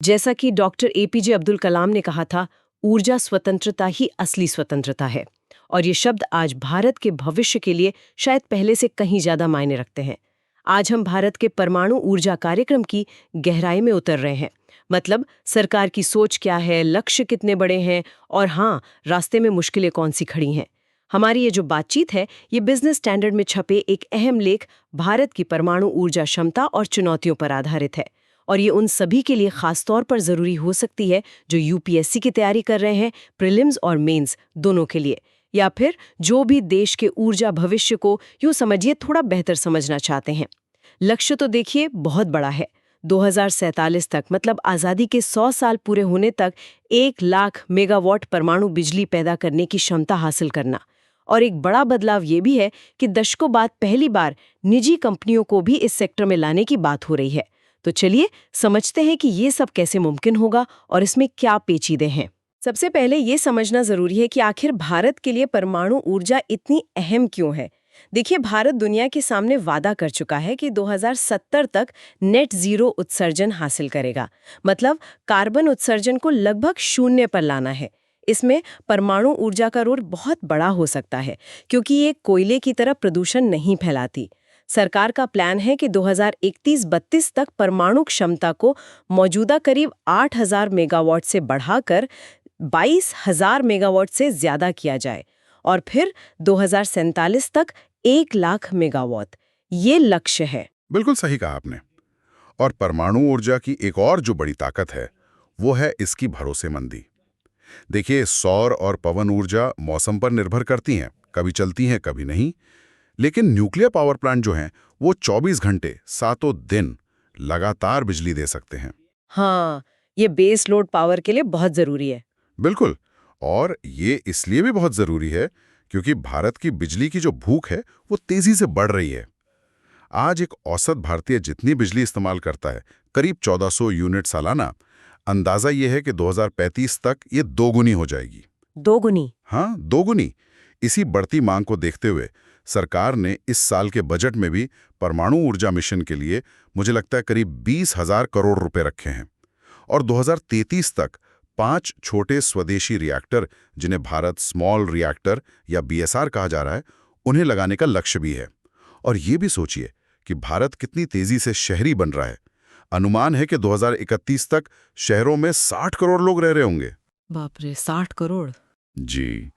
जैसा कि doctor APJ Abdul Kalam ने कहा था, ऊर्जा स्वतंत्रता ही असली स्वतंत्रता है। और ये शब्द आज भारत के भविष्य के लिए शायद पहले से कहीं ज्यादा मायने रखते हैं। आज हम भारत के परमाणु ऊर्जा कार्यक्रम की गहराई में उतर रहे हैं। मतलब सरकार की सोच क्या है, लक्ष्य कितने बड़े हैं और हाँ, रास्ते में मुश्किलें कौन सी खड़ी हैं। हमारी ये जो बातचीत है, ये बिजनेस स्टैंडर्ड में छपे एक अहम लेख भारत की परमाणु ऊर्जा क्षमता और चुनौतियों पर आधारित है। और ये उन सभी के लिए खास तौर पर ज़रूरी हो सकती है जो यूपीएससी की तैयारी कर रहे हैं, प्रीलिम्स और मेंस दोनों के लिए, या फिर जो भी देश के ऊर्जा भविष्य को यूँ समझिए थोड़ा बेहतर समझना चाहते हैं। लक्ष्य तो देखिए बहुत बड़ा है। 2047 तक, मतलब आज़ादी के 100 साल पूरे होने तक 1 लाख मेगावाट परमाणु बिजली पैदा करने की क्षमता हासिल करना। और एक बड़ा बदलाव ये भी है कि दशकों बाद पहली बार निजी कंपनियों को भी इस सेक्टर में लाने की बात हो रही है। तो चलिए समझते हैं कि ये सब कैसे मुमकिन होगा और इसमें क्या पेचीदे हैं। सबसे पहले ये समझना जरूरी है कि आखिर भारत के लिए परमाणु ऊर्जा इतनी अहम क्यों है। देखिए, भारत दुनिया के सामने वादा कर चुका है कि 2070 तक नेट जीरो उत्सर्जन हासिल करेगा। मतलब कार्बन उत्सर्जन को लगभग शून्य पर लाना है। इसमें परमाणु ऊर्जा का रोल बहुत बड़ा हो सकता है, क्योंकि ये कोयले की तरह प्रदूषण नहीं फैलाती। सरकार का प्लान है कि 2031-32 तक परमाणु क्षमता को मौजूदा करीब 8,000 मेगावाट से बढ़ाकर 22,000 मेगावाट से ज्यादा किया जाए और फिर 2047 तक 1 लाख मेगावाट। ये लक्ष्य है। बिल्कुल सही कहा आपने। और परमाणु ऊर्जा की एक और जो बड़ी ताकत है, वो है इसकी भरोसेमंदी। देखिए, सौर और पवन ऊर्जा मौसम पर निर्भर करती हैं, कभी चलती हैं कभी नहीं। लेकिन न्यूक्लियर पावर प्लांट जो हैं, वो 24 घंटे सातों दिन लगातार बिजली दे सकते हैं। हाँ, ये बेस लोड पावर के लिए बहुत जरूरी है। बिल्कुल। और ये इसलिए भी बहुत जरूरी है क्योंकि भारत की बिजली की जो भूख है, वो तेजी से बढ़ रही है। आज एक औसत भारतीय जितनी बिजली इस्तेमाल करता है, करीब 1400 यूनिट सालाना। अंदाजा ये है कि 2035 तक ये दोगुनी हो जाएगी। दोगुनी? हाँ, दोगुनी। इसी बढ़ती मांग को देखते हुए सरकार ने इस साल के बजट में भी परमाणु ऊर्जा मिशन के लिए मुझे लगता है करीब 20,000 करोड़ रुपए रखे हैं। और 2033 तक 5 छोटे स्वदेशी रिएक्टर, जिन्हें भारत स्मॉल रिएक्टर या बीएसआर कहा जा रहा है, उन्हें लगाने का लक्ष्य भी है। और ये भी सोचिए कि भारत कितनी तेजी से शहरी बन रहा है। अनुमान है कि 2031 तक शहरों में 60 करोड़ लोग रह रहे होंगे। बाप रे, 60 करोड़! जी।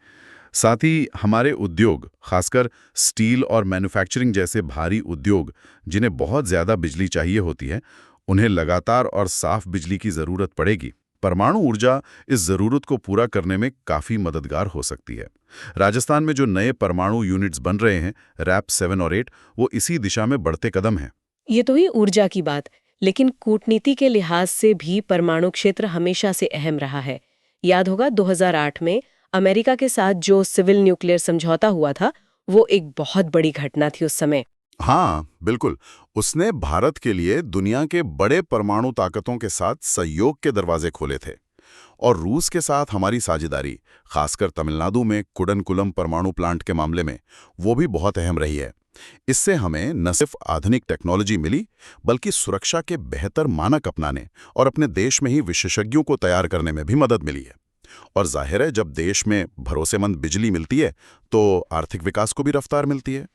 साथ ही हमारे उद्योग, खासकर स्टील और मैन्युफैक्चरिंग जैसे भारी उद्योग, जिन्हें बहुत ज्यादा बिजली चाहिए होती है, उन्हें लगातार और साफ बिजली की जरूरत पड़ेगी। परमाणु ऊर्जा इस जरूरत को पूरा करने में काफी मददगार हो सकती है। राजस्थान में जो नए परमाणु यूनिट्स बन रहे हैं, रैप 7 और 8, वो इसी दिशा में बढ़ते कदम हैं। ये तो ही ऊर्जा की बात, लेकिन कूटनीति के लिहाज से भी परमाणु क्षेत्र हमेशा से अहम रहा है। याद होगा 2008 में अमेरिका के साथ जो सिविल न्यूक्लियर समझौता हुआ था, वो एक बहुत बड़ी घटना थी उस समय। हाँ, बिल्कुल। उसने भारत के लिए दुनिया के बड़े परमाणु ताकतों के साथ सहयोग के दरवाजे खोले थे। और रूस के साथ हमारी साझेदारी, खासकर तमिलनाडु में कुडनकुलम परमाणु प्लांट के मामले में, वो भी बहुत अहम रही है। इससे हमें न सिर्फ आधुनिक टेक्नोलॉजी मिली, बल्कि सुरक्षा के बेहतर मानक अपनाने और अपने देश में ही विशेषज्ञों को तैयार करने में भी मदद मिली है। और जाहिर है, जब देश में भरोसेमंद बिजली मिलती है, तो आर्थिक विकास को भी रफ्तार मिलती है।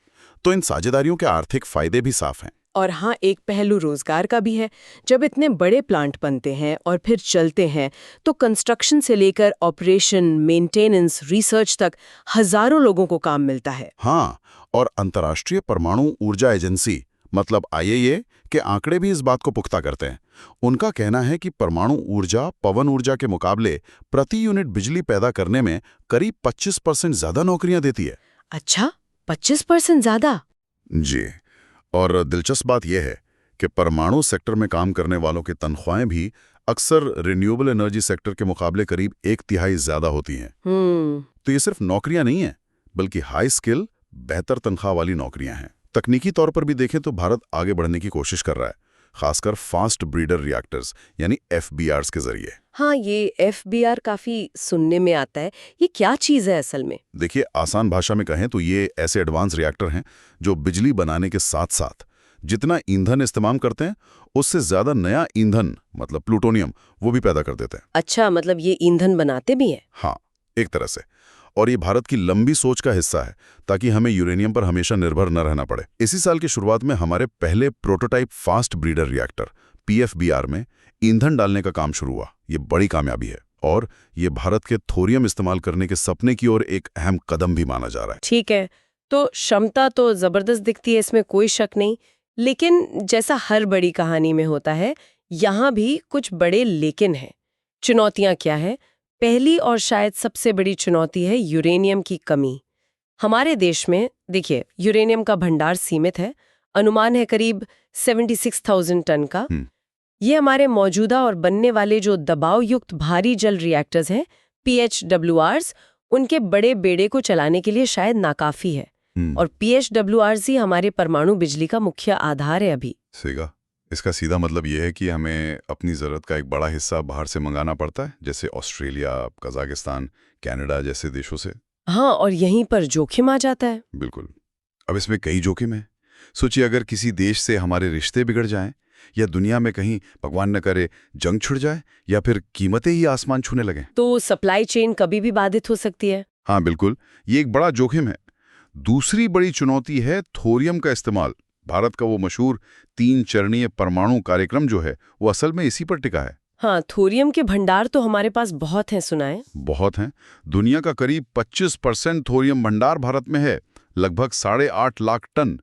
तो इन साझेदारियों के आर्थिक फायदे भी साफ हैं। और हाँ, एक पहलू रोजगार का भी है। जब इतने बड़े प्लांट बनते हैं और फिर चलते हैं, तो कंस्ट्रक्शन से लेकर ऑपरेशन, मेंटेनेंस, रिसर्च तक हजारों लोगों को काम मिलता है। हाँ, और अंतर्राष्ट्रीय परमाणु ऊर्जा एजेंसी मतलब IAEA के आंकड़े भी इस बात को पुख्ता करते हैं। उनका कहना है कि परमाणु ऊर्जा पवन ऊर्जा के मुकाबले प्रति यूनिट बिजली पैदा करने में करीब 25% ज्यादा नौकरियां देती है। अच्छा, 25% ज्यादा? जी। और दिलचस्प बात यह है कि परमाणु सेक्टर में काम करने वालों की तनख्वाहें भी अक्सर रिन्यूएबल एनर्जी सेक्टर के मुकाबले करीब 1/3 ज्यादा होती हैं। तो ये सिर्फ नौकरियां नहीं हैं, बल्कि हाई स्किल, बेहतर तनख्वाह वाली नौकरियां हैं। तकनीकी तौर पर भी देखें तो भारत आगे बढ़ने की कोशिश कर रहा है, खासकर फास्ट ब्रीडर रिएक्टर्स यानी FBRs के जरिए। हाँ, ये FBR काफी सुनने में आता है। ये क्या चीज है असल में? देखिए, आसान भाषा में कहें तो ये ऐसे एडवांस रिएक्टर हैं जो बिजली बनाने के साथ साथ जितना ईंधन इस्तेमाल करते हैं उससे ज्यादा नया ईंधन मतलब प्लूटोनियम वो भी पैदा कर देते हैं। अच्छा, मतलब ये ईंधन बनाते भी हैं? हाँ, एक तरह से। और ये भारत की लंबी सोच का हिस्सा है ताकि हमें यूरेनियम पर हमेशा निर्भर न रहना पड़े। इसी साल की शुरुआत में हमारे पहले prototype fast breeder reactor PFBR में ईंधन डालने का काम शुरू हुआ। ये बड़ी कामयाबी है और ये भारत के थोरियम इस्तेमाल करने के सपने की ओर एक अहम कदम भी माना जा रहा है। ठीक है, तो क्षमता तो जबरदस्त दिखती है, इसमें कोई शक नहीं। लेकिन जैसा हर बड़ी कहानी में होता है, यहाँ भी कुछ बड़े लेकिन हैं। चुनौतियाँ क्या है? पहली और शायद सबसे बड़ी चुनौती है यूरेनियम की कमी। हमारे देश में देखिए, यूरेनियम का भंडार सीमित है। अनुमान है करीब 76,000 टन का। ये हमारे मौजूदा और बनने वाले जो दबाव युक्त भारी जल रिएक्टर्स हैं, PHWRs, उनके बड़े बेड़े को चलाने के लिए शायद नाकाफी है। और PHWRs ही हमारे परमाणु बिजली का मुख्य आधार है अभी। सेगा, इसका सीधा मतलब ये है कि हमें अपनी ज़रूरत का एक बड़ा हिस्सा बाहर से मंगाना पड़ता है, जैसे ऑस्ट्रेलिया, कजाकिस्तान, कनाडा जैसे देशों से। हाँ, और यहीं पर जोखिम आ जाता है। बिल्कुल। अब इसमें कई जोखिम हैं। सोचिए, अगर किसी देश से हमारे रिश्ते बिगड़ जाएं या दुनिया में कहीं भगवान न करे जंग छिड़ जाए या फिर कीमतें ही आसमान छूने लगें, तो सप्लाई चेन कभी भी बाधित हो सकती है। हाँ बिल्कुल, ये एक बड़ा जोखिम है। दूसरी बड़ी चुनौती है थोरियम का इस्तेमाल। भारत का वो मशहूर 3 चरणीय परमाणु कार्यक्रम जो है वो असल में इसी पर टिका है। हाँ, थोरियम के भंडार तो हमारे पास बहुत हैं, सुना है। बहुत हैं। दुनिया का करीब 25% थोरियम भंडार भारत में है, लगभग 8.5 लाख टन।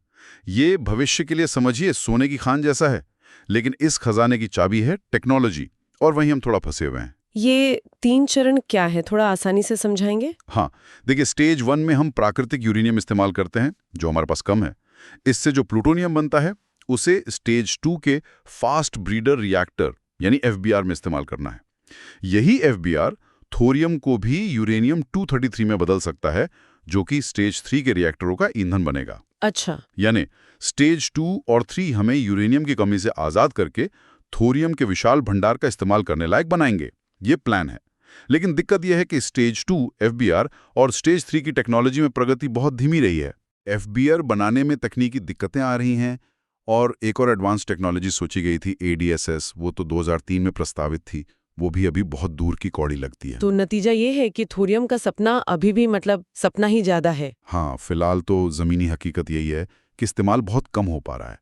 ये भविष्य के लिए समझिए सोने की खान जैसा है। लेकिन इस खजाने की चाबी है टेक्नोलॉजी, और वहीं हम थोड़ा फंसे हुए हैं। ये 3 चरण क्या है, थोड़ा आसानी से समझाएंगे? हाँ, देखिए, स्टेज 1 में हम प्राकृतिक यूरेनियम इस्तेमाल करते हैं जो हमारे पास कम है। इससे जो प्लूटोनियम बनता है उसे स्टेज 2 के फास्ट ब्रीडर रिएक्टर यानी FBR में इस्तेमाल करना है। यही FBR थोरियम को भी यूरेनियम 233 में बदल सकता है, जो कि स्टेज 3 के रिएक्टरों का ईंधन बनेगा। अच्छा, यानी स्टेज 2 और 3 हमें यूरेनियम की कमी से आजाद करके थोरियम के विशाल भंडार का इस्तेमाल करने लायक बनाएंगे। ये प्लान है। लेकिन दिक्कत यह है कि स्टेज 2 FBR और स्टेज 3 की टेक्नोलॉजी में प्रगति बहुत धीमी रही है। FBR बनाने में तकनीकी दिक्कतें आ रही हैं, और एक और एडवांस टेक्नोलॉजी सोची गई थी ADSS, वो तो 2003 में प्रस्तावित थी, वो भी अभी बहुत दूर की कौड़ी लगती है। तो नतीजा ये है कि थोरियम का सपना अभी भी मतलब सपना ही ज्यादा है। हाँ, फिलहाल तो जमीनी हकीकत यही है कि इस्तेमाल बहुत कम हो पा रहा है।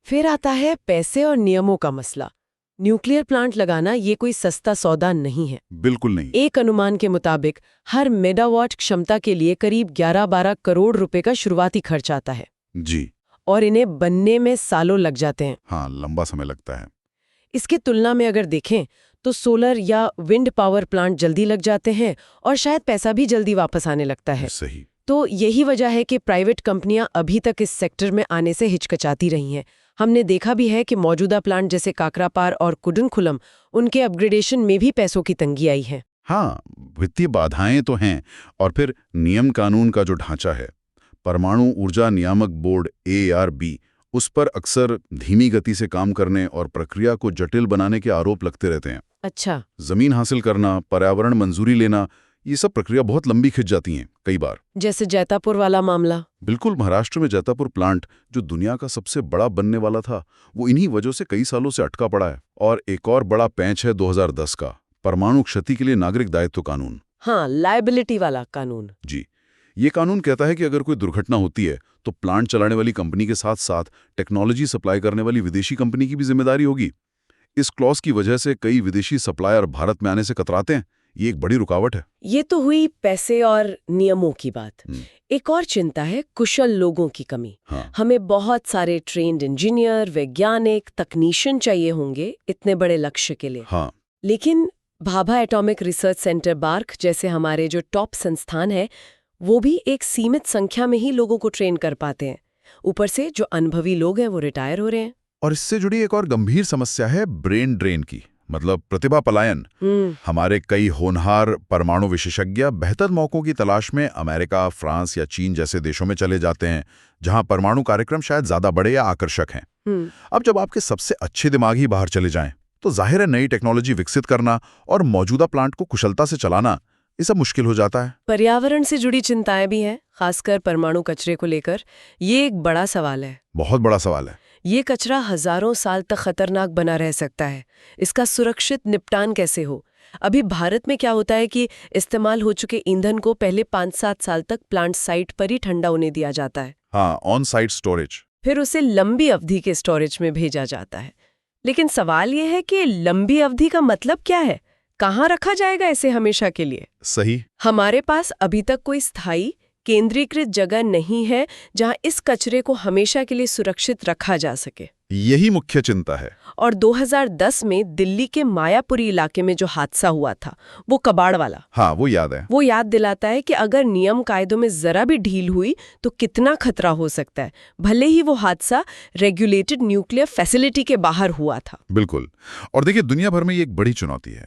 फिर आता है पैसे और नियमों का मसला। न्यूक्लियर प्लांट लगाना ये कोई सस्ता सौदा नहीं है। बिल्कुल नहीं। एक अनुमान के मुताबिक हर मेगावाट क्षमता के लिए करीब 11-12 करोड़ रुपए का शुरुआती खर्च आता है। जी। और इन्हें बनने में सालों लग जाते हैं। हाँ, लंबा समय लगता है। इसके तुलना में अगर देखें तो सोलर या विंड पावर प्लांट जल्दी लग जाते हैं और शायद पैसा भी जल्दी वापस आने लगता है। सही। तो यही वजह है कि प्राइवेट कंपनियां अभी तक इस सेक्टर में आने से हिचकिचाती रही हैं। हमने देखा भी है कि मौजूदा प्लांट जैसे काकरापार और कुडनखुलम, उनके अपग्रेडेशन में भी पैसों की तंगी आई है। हाँ, वित्तीय बाधाएं तो हैं, और फिर नियम कानून का जो ढांचा है, परमाणु ऊर्जा नियामक बोर्ड ARB, उस पर अक्सर धीमी गति से काम करने और प्रक्रिया को जटिल बनाने के आरोप लगते रहते हैं। अच्छा, जमीन हासिल करना, पर्यावरण मंजूरी लेना, ये सब प्रक्रिया बहुत लंबी खिंच जाती हैं कई बार। जैसे जैतापुर वाला मामला। बिल्कुल, महाराष्ट्र में जैतापुर प्लांट जो दुनिया का सबसे बड़ा बनने वाला था, वो इन्हीं वजह से कई सालों से अटका पड़ा है। और एक और बड़ा पैंच है 2010 का परमाणु क्षति के लिए नागरिक दायित्व कानून। हाँ, लायबिलिटी वाला कानून। जी, ये कानून कहता है कि अगर कोई दुर्घटना होती है तो प्लांट चलाने वाली कंपनी के साथ साथ टेक्नोलॉजी सप्लाई करने वाली विदेशी कंपनी की भी जिम्मेदारी होगी। इस क्लॉज की वजह से कई विदेशी सप्लायर भारत में आने से कतराते हैं। ये एक बड़ी रुकावट है। ये तो हुई पैसे और नियमों की बात। एक और चिंता है कुशल लोगों की कमी। हाँ। हमें बहुत सारे ट्रेन्ड इंजीनियर, वैज्ञानिक, तकनीशियन चाहिए होंगे इतने बड़े लक्ष्य के लिए। हाँ। लेकिन Bhabha atomic research centre bark जैसे हमारे जो टॉप संस्थान है, वो भी एक सीमित संख्या में ही लोगों को ट्रेन कर पाते हैं। ऊपर से जो अनुभवी लोग हैं वो रिटायर हो रहे हैं। और इससे जुड़ी एक और गंभीर समस्या है ब्रेन ड्रेन की, मतलब प्रतिभा पलायन। हमारे कई होनहार परमाणु विशेषज्ञ बेहतर मौकों की तलाश में अमेरिका, फ्रांस या चीन जैसे देशों में चले जाते हैं, जहां परमाणु कार्यक्रम शायद ज्यादा बड़े या आकर्षक हैं। अब जब आपके सबसे अच्छे दिमाग ही बाहर चले जाएं, तो जाहिर है नई टेक्नोलॉजी विकसित करना और मौजूदा प्लांट को कुशलता से चलाना, ये सब मुश्किल हो जाता है। पर्यावरण से जुड़ी चिंताएं भी हैं, खासकर परमाणु कचरे को लेकर। ये एक बड़ा सवाल है। बहुत बड़ा सवाल है। ये कचरा हजारों साल तक खतरनाक बना रह सकता है। इसका सुरक्षित निपटान कैसे हो? अभी भारत में क्या होता है कि इस्तेमाल हो चुके ईंधन को पहले 5-7 साल तक प्लांट साइट पर ही ठंडा होने दिया जाता है। हाँ, ऑन साइट स्टोरेज। फिर उसे लंबी अवधि के स्टोरेज में भेजा जाता है। लेकिन सवाल यह है कि लंबी अवधि का मतलब क्या है? कहाँ रखा जाएगा इसे हमेशा के लिए? सही। हमारे पास अभी तक कोई स्थायी केंद्रीकृत जगह नहीं है जहां इस कचरे को हमेशा के लिए सुरक्षित रखा जा सके। यही मुख्य चिंता है। और 2010 में दिल्ली के मायापुरी इलाके में जो हादसा हुआ था, वो कबाड़ वाला, हाँ, वो याद है। वो याद दिलाता है कि अगर नियम कायदों में जरा भी ढील हुई तो कितना खतरा हो सकता है, भले ही वो हादसा रेगुलेटेड न्यूक्लियर फैसिलिटी के बाहर हुआ था। बिल्कुल। और देखिए, दुनिया भर में ये एक बड़ी चुनौती है।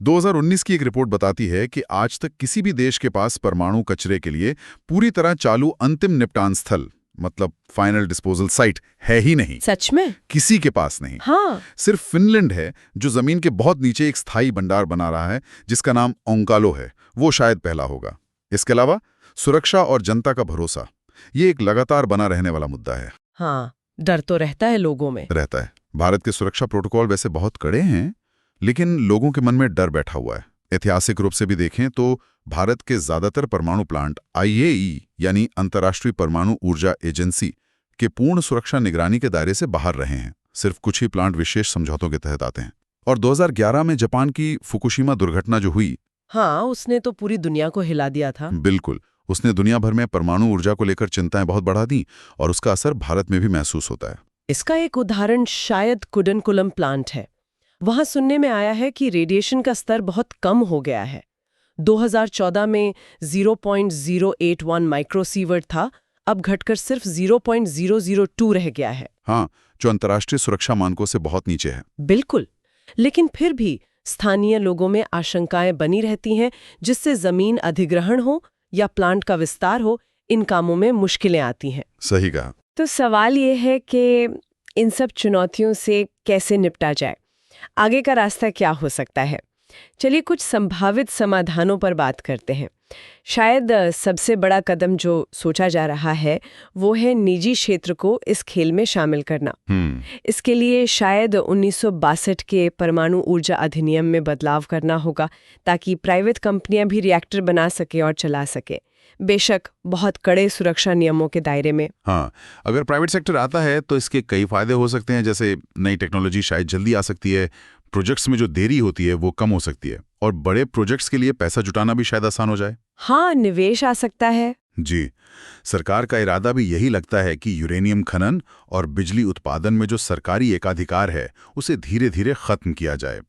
2019 की एक रिपोर्ट बताती है कि आज तक किसी भी देश के पास परमाणु कचरे के लिए पूरी तरह चालू अंतिम निपटान स्थल, मतलब फाइनल डिस्पोजल साइट, है ही नहीं। सच में? किसी के पास नहीं। हाँ। सिर्फ फिनलैंड है जो जमीन के बहुत नीचे एक स्थायी भंडार बना रहा है, जिसका नाम ओंकालो है। वो शायद पहला होगा। इसके अलावा सुरक्षा और जनता का भरोसा, ये एक लगातार बना रहने वाला मुद्दा है। हाँ, डर तो रहता है लोगों में। रहता है। भारत के सुरक्षा प्रोटोकॉल वैसे बहुत कड़े हैं, लेकिन लोगों के मन में डर बैठा हुआ है। ऐतिहासिक रूप से भी देखें तो भारत के ज्यादातर परमाणु प्लांट IAEA यानी अंतर्राष्ट्रीय परमाणु ऊर्जा एजेंसी के पूर्ण सुरक्षा निगरानी के दायरे से बाहर रहे हैं। सिर्फ कुछ ही प्लांट विशेष समझौतों के तहत आते हैं। और 2011 में जापान की फुकुशिमा दुर्घटना जो हुई, हाँ, उसने तो पूरी दुनिया को हिला दिया था। बिल्कुल, उसने दुनिया भर में परमाणु ऊर्जा को लेकर चिंताएं बहुत बढ़ा दी, और उसका असर भारत में भी महसूस होता है। इसका एक उदाहरण शायद कुडनकुलम प्लांट है। वहां सुनने में आया है कि रेडिएशन का स्तर बहुत कम हो गया है। 2014 में 0.081 माइक्रोसीवर्ट था, अब घटकर सिर्फ 0.002 रह गया है। हाँ, जो अंतर्राष्ट्रीय सुरक्षा मानकों से बहुत नीचे है। बिल्कुल। लेकिन फिर भी स्थानीय लोगों में आशंकाएं बनी रहती हैं, जिससे जमीन अधिग्रहण हो या प्लांट का विस्तार हो, इन कामों में मुश्किलें आती हैं। सही कहा। तो सवाल ये है कि इन सब चुनौतियों से कैसे निपटा जाए? आगे का रास्ता क्या हो सकता है? चलिए कुछ संभावित समाधानों पर बात करते हैं। शायद सबसे बड़ा कदम जो सोचा जा रहा है वो है निजी क्षेत्र को इस खेल में शामिल करना। इसके लिए शायद 1962 के परमाणु ऊर्जा अधिनियम में बदलाव करना होगा, ताकि प्राइवेट कंपनियां भी रिएक्टर बना सके और चला सके, बेशक बहुत कड़े सुरक्षा नियमों के दायरे में। हाँ, अगर प्राइवेट सेक्टर आता है तो इसके कई फायदे हो सकते हैं, जैसे नई टेक्नोलॉजी शायद जल्दी आ सकती है, प्रोजेक्ट्स में जो देरी होती है वो कम हो सकती है, और बड़े प्रोजेक्ट्स के लिए पैसा जुटाना भी शायद आसान हो जाए। हाँ, निवेश आ सकता है। जी, सरकार का इरादा भी यही लगता है कि यूरेनियम खनन और बिजली उत्पादन में जो सरकारी एकाधिकार है उसे धीरे धीरे खत्म किया जाए।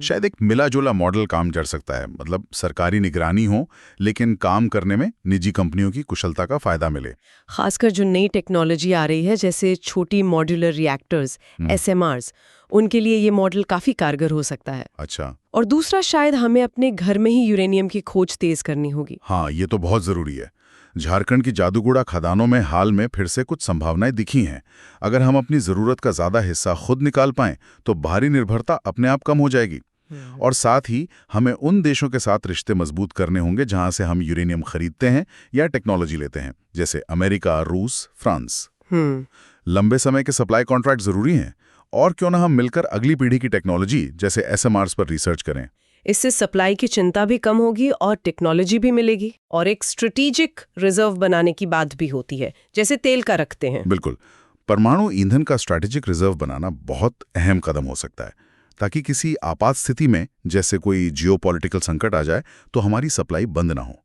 शायद एक मिला जुला मॉडल काम कर सकता है, मतलब सरकारी निगरानी हो लेकिन काम करने में निजी कंपनियों की कुशलता का फायदा मिले। खासकर जो नई टेक्नोलॉजी आ रही है, जैसे छोटी मॉड्यूलर रिएक्टर्स, SMRs, उनके लिए ये मॉडल काफी कारगर हो सकता है। अच्छा। और दूसरा, शायद हमें अपने घर में ही यूरेनियम की खोज तेज करनी होगी। हाँ, ये तो बहुत जरूरी है। झारखंड की जादूगुड़ा खदानों में हाल में फिर से कुछ संभावनाएं दिखी हैं। अगर हम अपनी जरूरत का ज्यादा हिस्सा खुद निकाल पाएं तो बाहरी निर्भरता अपने आप कम हो जाएगी। और साथ ही हमें उन देशों के साथ रिश्ते मजबूत करने होंगे जहां से हम यूरेनियम खरीदते हैं या टेक्नोलॉजी लेते हैं, जैसे अमेरिका, रूस, फ्रांस। लंबे समय के सप्लाई कॉन्ट्रैक्ट जरूरी हैं, और क्यों ना हम मिलकर अगली पीढ़ी की टेक्नोलॉजी जैसे SMRs पर रिसर्च करें। इससे सप्लाई की चिंता भी कम होगी और टेक्नोलॉजी भी मिलेगी। और एक स्ट्रेटेजिक रिजर्व बनाने की बात भी होती है, जैसे तेल का रखते हैं। बिल्कुल, परमाणु ईंधन का स्ट्रैटेजिक रिजर्व बनाना बहुत अहम कदम हो सकता है, ताकि किसी आपात स्थिति में, जैसे कोई जियोपॉलिटिकल संकट आ जाए, तो हमारी सप्लाई बंद ना हो।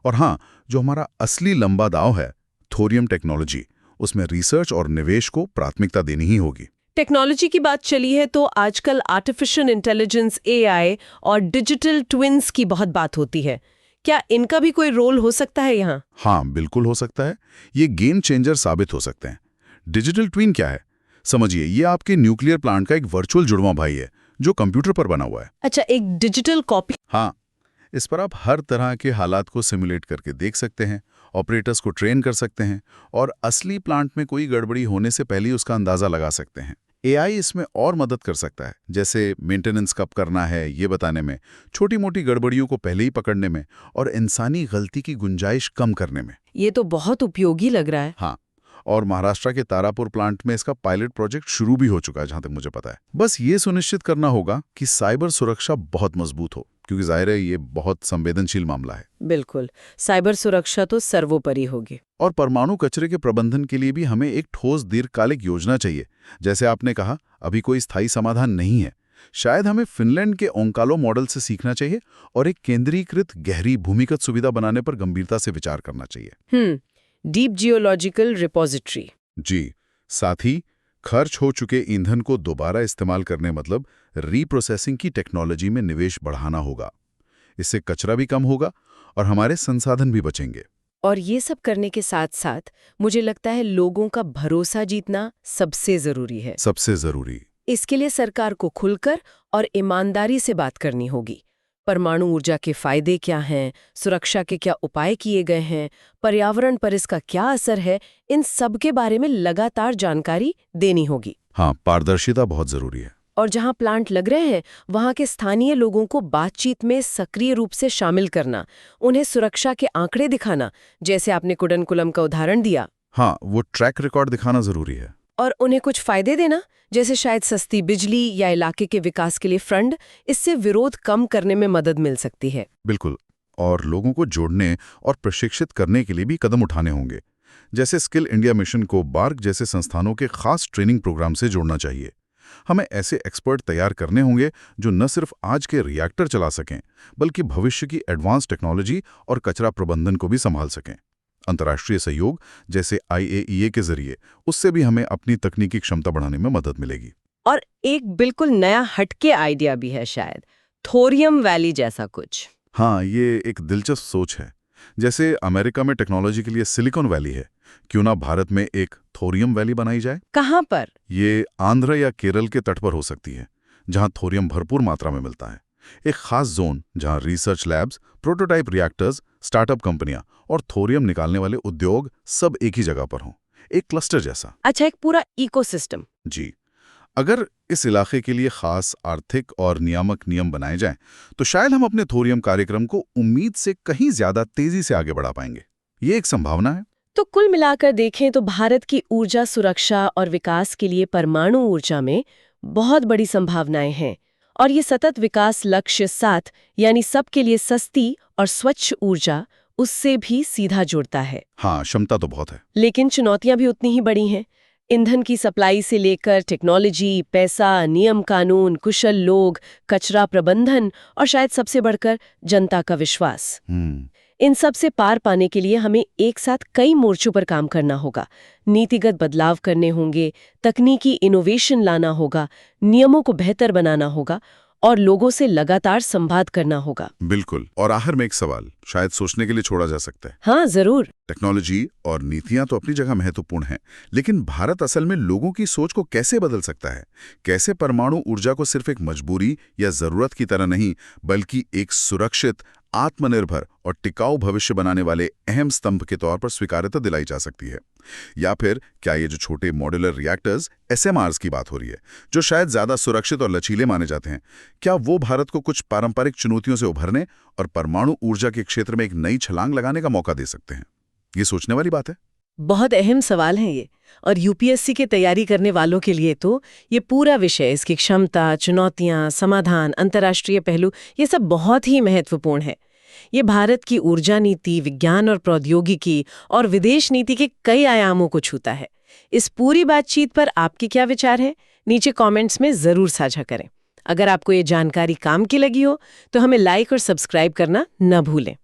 और हाँ, जो हमारा असली लंबा दांव है, थोरियम टेक्नोलॉजी, उसमें रिसर्च और निवेश को प्राथमिकता देनी ही होगी। टेक्नोलॉजी की बात चली है तो आजकल आर्टिफिशियल इंटेलिजेंस, AI और डिजिटल ट्विन्स की बहुत बात होती है। क्या इनका भी कोई रोल हो सकता है यहाँ? हाँ, बिल्कुल हो सकता है। ये गेम चेंजर साबित हो सकते हैं। डिजिटल ट्विन क्या है? समझिए, ये आपके न्यूक्लियर प्लांट का एक वर्चुअल जुड़वां भाई है जो कंप्यूटर पर बना हुआ है। अच्छा, एक डिजिटल कॉपी। हाँ, इस पर आप हर तरह के हालात को सिमुलेट करके देख सकते हैं, ऑपरेटर्स को ट्रेन कर सकते हैं, और असली प्लांट में कोई गड़बड़ी होने से पहले ही उसका अंदाजा लगा सकते हैं। AI इसमें और मदद कर सकता है, जैसे मेंटेनेंस कब करना है ये बताने में, छोटी मोटी गड़बड़ियों को पहले ही पकड़ने में, और इंसानी गलती की गुंजाइश कम करने में। ये तो बहुत उपयोगी लग रहा है। हाँ, और महाराष्ट्र के तारापुर प्लांट में इसका पायलट प्रोजेक्ट शुरू भी हो चुका है, जहां तक मुझे पता है। बस ये सुनिश्चित करना होगा कि साइबर सुरक्षा बहुत मजबूत हो, क्योंकि जाहिर है ये बहुत संवेदनशील मामला है। बिल्कुल, साइबर सुरक्षा तो सर्वोपरि होगी। और परमाणु कचरे के प्रबंधन के लिए भी हमें एक ठोस दीर्घकालिक योजना चाहिए। जैसे आपने कहा, अभी कोई स्थायी समाधान नहीं है। शायद हमें फिनलैंड के ओंकालो मॉडल से सीखना चाहिए और एक केंद्रीकृत गहरी भूमिगत सुविधा बनाने पर गंभीरता से विचार करना चाहिए। Deep geological repository. जी, साथ ही खर्च हो चुके ईंधन को दोबारा इस्तेमाल करने मतलब रीप्रोसेसिंग की टेक्नोलॉजी में निवेश बढ़ाना होगा। इससे कचरा भी कम होगा और हमारे संसाधन भी बचेंगे। और ये सब करने के साथ साथ मुझे लगता है लोगों का भरोसा जीतना सबसे जरूरी है। सबसे जरूरी। इसके लिए सरकार को खुलकर और ईमानदारी से बात करनी होगी। परमाणु ऊर्जा के फायदे क्या हैं, सुरक्षा के क्या उपाय किए गए हैं, पर्यावरण पर इसका क्या असर है, इन सब के बारे में लगातार जानकारी देनी होगी। हाँ, पारदर्शिता बहुत जरूरी है। और जहां प्लांट लग रहे हैं वहां के स्थानीय लोगों को बातचीत में सक्रिय रूप से शामिल करना, उन्हें सुरक्षा के आंकड़े दिखाना, जैसे आपने कुडनकुलम का उदाहरण दिया। हाँ, वो ट्रैक रिकॉर्ड दिखाना जरूरी है। और उन्हें कुछ फायदे देना, जैसे शायद सस्ती बिजली या इलाके के विकास के लिए फंड। इससे विरोध कम करने में मदद मिल सकती है। बिल्कुल। और लोगों को जोड़ने और प्रशिक्षित करने के लिए भी कदम उठाने होंगे। जैसे स्किल इंडिया मिशन को बार्क जैसे संस्थानों के खास ट्रेनिंग प्रोग्राम से जोड़ना चाहिए। हमें ऐसे एक्सपर्ट तैयार करने होंगे जो न सिर्फ आज के रिएक्टर चला सकें, बल्कि भविष्य की एडवांस टेक्नोलॉजी और कचरा प्रबंधन को भी संभाल सकें। अंतर्राष्ट्रीय सहयोग जैसे IAEA के जरिए उससे भी हमें अपनी तकनीकी क्षमता बढ़ाने में मदद मिलेगी। और एक बिल्कुल नया हटके आइडिया भी है, शायद थोरियम वैली जैसा कुछ। हाँ, ये एक दिलचस्प सोच है। जैसे अमेरिका में टेक्नोलॉजी के लिए सिलिकॉन वैली है, क्यों ना भारत में एक थोरियम वैली बनाई जाए? कहाँ पर? ये आंध्र या केरल के तट पर हो सकती है, जहां थोरियम भरपूर मात्रा में मिलता है। एक खास जोन जहां research labs, prototype reactors, startup कंपनियां और थोरियम निकालने वाले उद्योग सब एक ही जगह पर हों, एक क्लस्टर जैसा। अच्छा, एक पूरा इकोसिस्टम। जी। अगर इस इलाके के लिए खास आर्थिक और नियामक नियम बनाए जाएं, तो शायद हम अपने थोरियम कार्यक्रम को उम्मीद से कहीं ज्यादा तेजी से आगे बढ़ा पाएंगे। ये एक संभावना है। तो कुल मिलाकर देखें तो भारत की ऊर्जा सुरक्षा और विकास के लिए परमाणु ऊर्जा में बहुत बड़ी संभावनाएं हैं। और ये सतत विकास लक्ष्य 7 यानी सबके लिए सस्ती और स्वच्छ ऊर्जा, उससे भी सीधा जुड़ता है। हाँ, क्षमता तो बहुत है, लेकिन चुनौतियां भी उतनी ही बड़ी हैं। ईंधन की सप्लाई से लेकर टेक्नोलॉजी, पैसा, नियम कानून, कुशल लोग, कचरा प्रबंधन और शायद सबसे बढ़कर जनता का विश्वास। इन सब से पार पाने के लिए हमें एक साथ कई मोर्चों पर काम करना होगा। नीतिगत बदलाव करने होंगे, तकनीकी इनोवेशन लाना होगा, नियमों को बेहतर बनाना होगा और लोगों से लगातार संवाद करना होगा। बिल्कुल। और आखिर में एक सवाल शायद सोचने के लिए छोड़ा जा सकता है। हाँ, जरूर। टेक्नोलॉजी और नीतियां तो अपनी जगह महत्वपूर्ण हैं, लेकिन भारत असल में लोगों की सोच को कैसे बदल सकता है? कैसे परमाणु ऊर्जा को सिर्फ एक मजबूरी या जरूरत की तरह नहीं, बल्कि एक सुरक्षित, आत्मनिर्भर और टिकाऊ भविष्य बनाने वाले अहम स्तंभ के तौर पर स्वीकार्यता दिलाई जा सकती है? या फिर क्या ये जो छोटे मॉड्यूलर रिएक्टर्स, SMRs की बात हो रही है, जो शायद ज्यादा सुरक्षित और लचीले माने जाते हैं, क्या वो भारत को कुछ पारंपरिक चुनौतियों से उभरने और परमाणु ऊर्जा के क्षेत्र में एक नई छलांग लगाने का मौका दे सकते हैं? ये सोचने वाली बात है। बहुत अहम सवाल है ये। और UPSC की तैयारी करने वालों के लिए तो ये पूरा विषय, इसकी क्षमता, चुनौतियां, समाधान, अंतर्राष्ट्रीय पहलू, ये सब बहुत ही महत्वपूर्ण है। ये भारत की ऊर्जा नीति, विज्ञान और प्रौद्योगिकी और विदेश नीति के कई आयामों को छूता है। इस पूरी बातचीत पर आपके क्या विचार हैं? नीचे कमेंट्स में जरूर साझा करें। अगर आपको ये जानकारी काम की लगी हो तो हमें लाइक और सब्सक्राइब करना न भूलें।